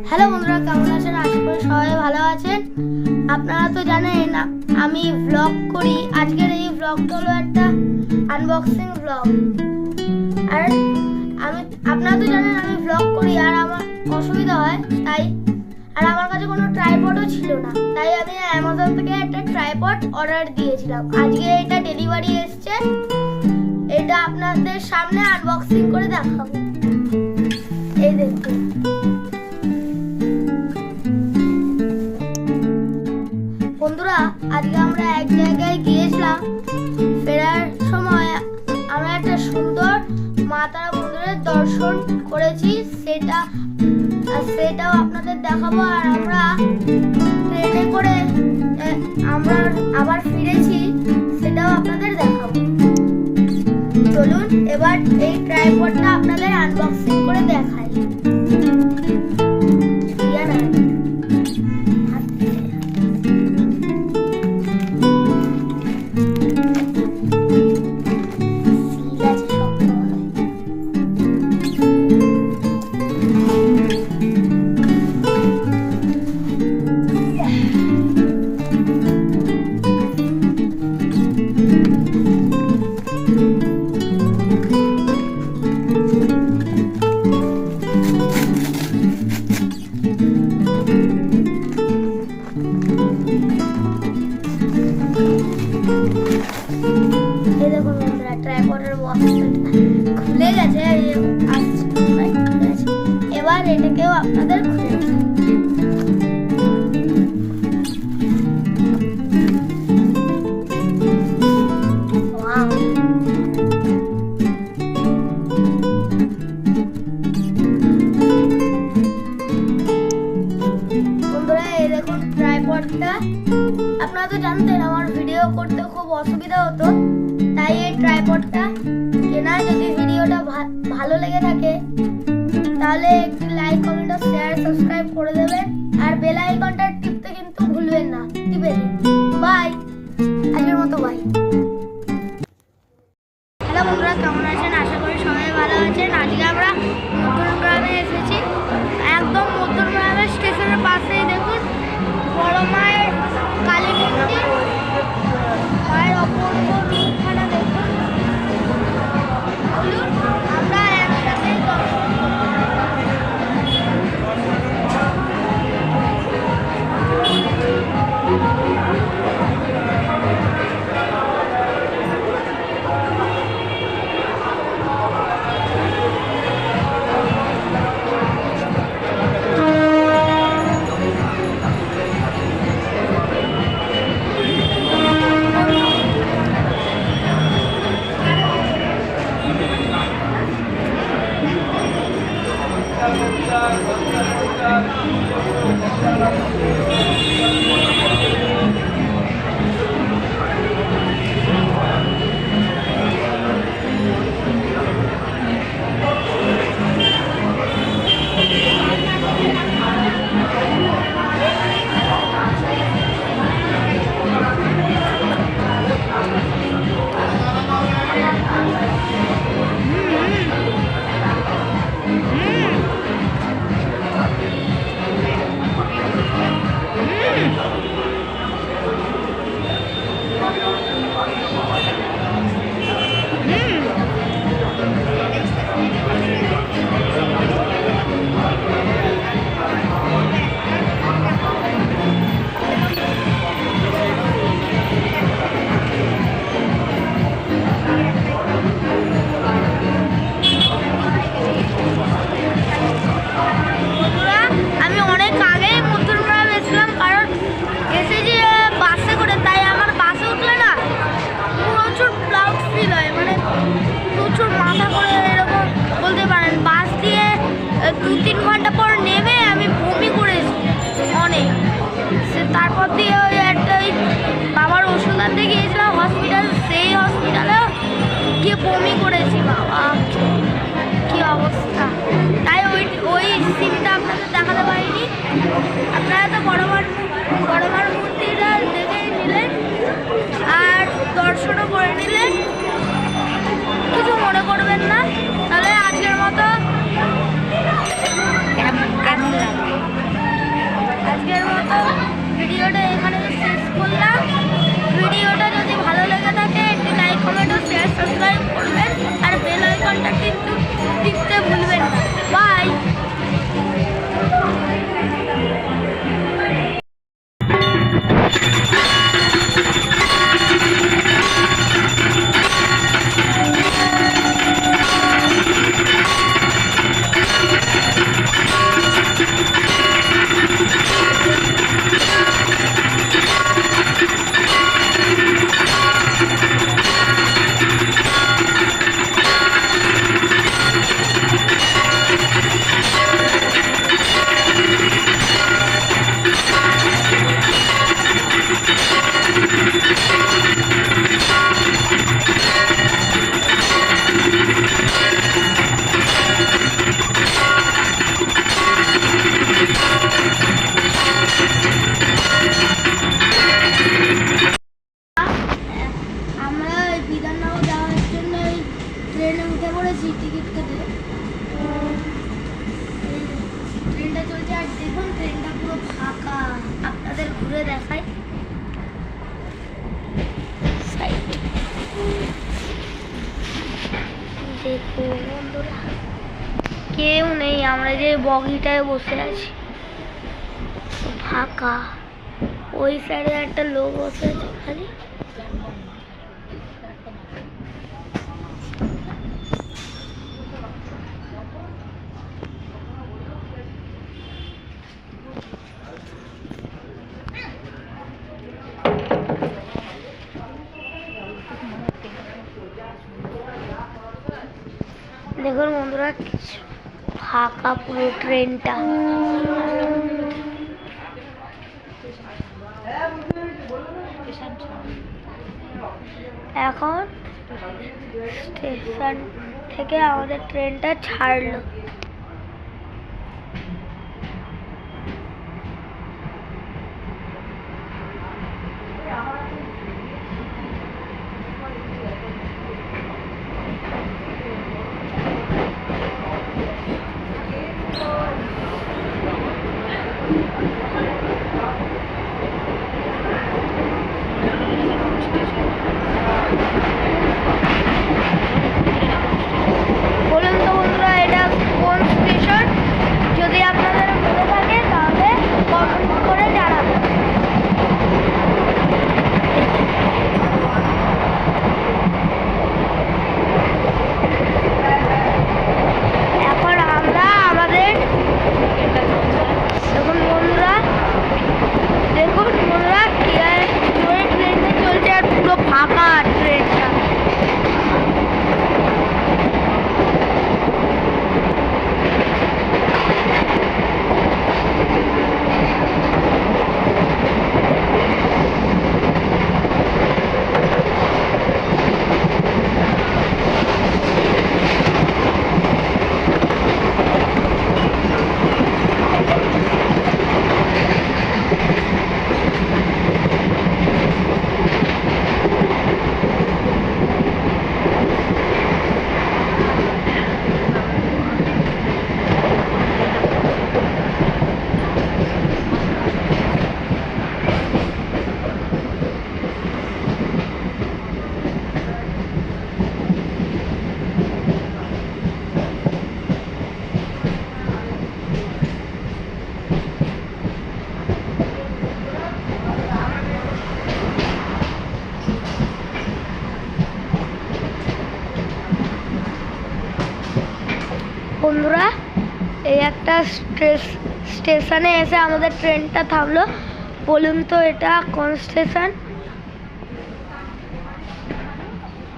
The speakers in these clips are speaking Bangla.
হ্যালো বন্ধুরা, কেমন আছেন? আশা করি সবাই ভালো আছেন। আপনারা তো জানেন আমি ব্লগ করি। আজকের এই ব্লগটা হলো একটা আনবক্সিং ব্লগ। আর আপনারা তো জানেন আমি ব্লগ করি আর আমার অসুবিধা হয়, তাই আর আমার কাছে কোনো ট্রাইপডও ছিল না, তাই আমি অ্যামাজন থেকে একটা ট্রাইপড অর্ডার দিয়েছিলাম। আজকে এটা ডেলিভারি এসেছে, এটা আপনাদের সামনে আনবক্সিং করে দেখাবো। এই দেখুন, বন্ধুরা আজকে আমরা এক জায়গায় গিয়েছিলাম। ফেরার সময় আমরা একটা সুন্দর মা তারা মন্দিরের দর্শন করেছি, সেটাও আপনাদের দেখাবো। আর আমরা ট্রেনে করে আমরা আবার ফিরেছি, সেটাও আপনাদের দেখাবো। চলুন এবার এই ট্রাইপডটা আপনাদের আনবক্সিং করে দেখাই। খুলে গেছে, এবার এটাকেও আপনাদের খুলে বন্ধুরা, এই দেখুন ট্রাইপডটা। আপনারা তো জানতেন আমার ভিডিও করতে খুব অসুবিধা হতো, তাই এই ট্রাইপডটা কেনা। যদি ভিডিওটা ভালো লেগে থাকে তাহলে একটি লাইক, কমেন্ট ও শেয়ার, সাবস্ক্রাইব করে দেবেন। আর বেল আইকনটা টিপতে কিন্তু ভুলবেন না, টিপে দিন। বাই, আজকের মতো বাই। হ্যালো বন্ধুরা, কেমন আছেন? আশা করি সবাই ভালো আছেন। আজকে আমরা মধ্যমগ্রামে এসেছি, একদম মধ্যমগ্রামের স্টেশনের পাশেই দেখুন বড় মায়ের কালী মন্দির। মায়ের অপূর্ব রূপখানা দেখুন। আমরা একসাথে দর্শন তারপর দিয়ে ওই একটা ওই বাবার ওষুধ আনতে গিয়েছিলাম হসপিটাল, সেই হসপিটালেও গিয়ে বমি করেছি। বাবা কি অবস্থা! তাই ওই সিনটা আপনাদের দেখাতে পারিনি। আপনারা তো বড় মার মূর্তিটা দেখে নিলেন আর দর্শনও করে নিলেন, কিছু মনে করবেন না। তাহলে আজকের মতো আসলাম। দেখুন ট্রেনটা পুরো ফাঁকা, আপনাদের ঘুরে দেখাই। দেখুন বন্ধুরা, কেউ নেই, আমরা যে বগিটায় বসে আছি ফাঁকা। ওই সাইডে একটা লোক বসে আছে খালি। দেখুন বন্ধুরা, ফাঁকা পুরো ট্রেনটা। এখন স্টেশন থেকে আমাদের ট্রেনটা ছাড়লো। বলুন তো বন্ধুরা, এটা কোন স্টেশন? যদি আপনাদের মনে থাকে তাহলে কমেন্ট করে জানাবেন। এখন আমরা আমাদের দেখুন বন্ধুরা, ট্রেনটা চলছে আর পুরো ফাঁকা ট্রেনটা। বন্ধুরা, এই একটা স্টেশনে এসে আমাদের ট্রেনটা থামলো। বলুন তো এটা কোন স্টেশন?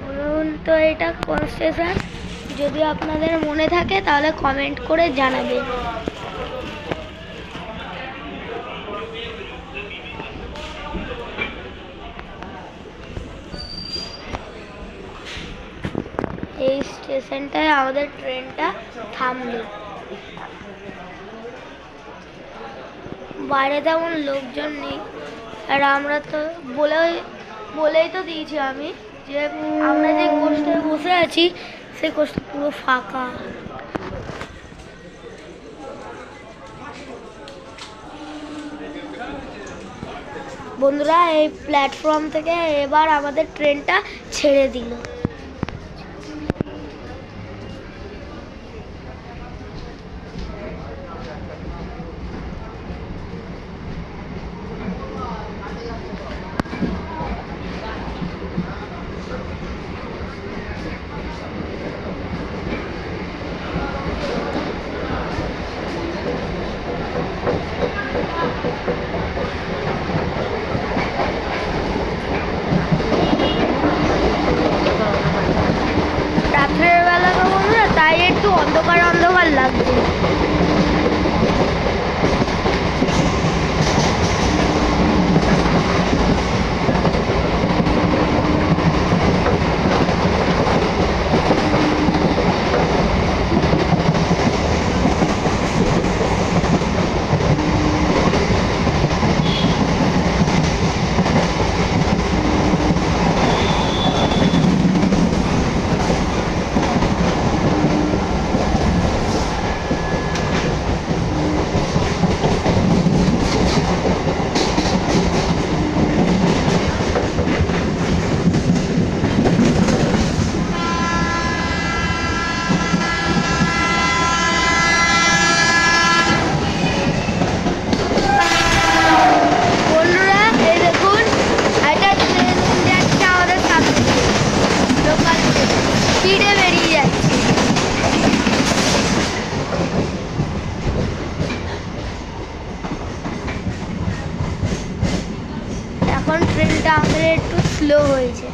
বলুন তো এটা কোন স্টেশন? যদি আপনাদের মনে থাকে তাহলে কমেন্ট করে জানাবেন। এই স্টেশনটায় আমাদের ট্রেনটা থামলো। বাইরে তেমন লোকজন নেই, আর আমরা তো বলেই তো দিয়েছি আমি যে আমরা যে কোচটায় বসে আছি সেই কোচটা পুরো ফাঁকা। বন্ধুরা, এই প্ল্যাটফর্ম থেকে এবার আমাদের ট্রেনটা ছেড়ে দিল। এখন ট্রেনটা আমাদের একটু স্লো হয়েছে।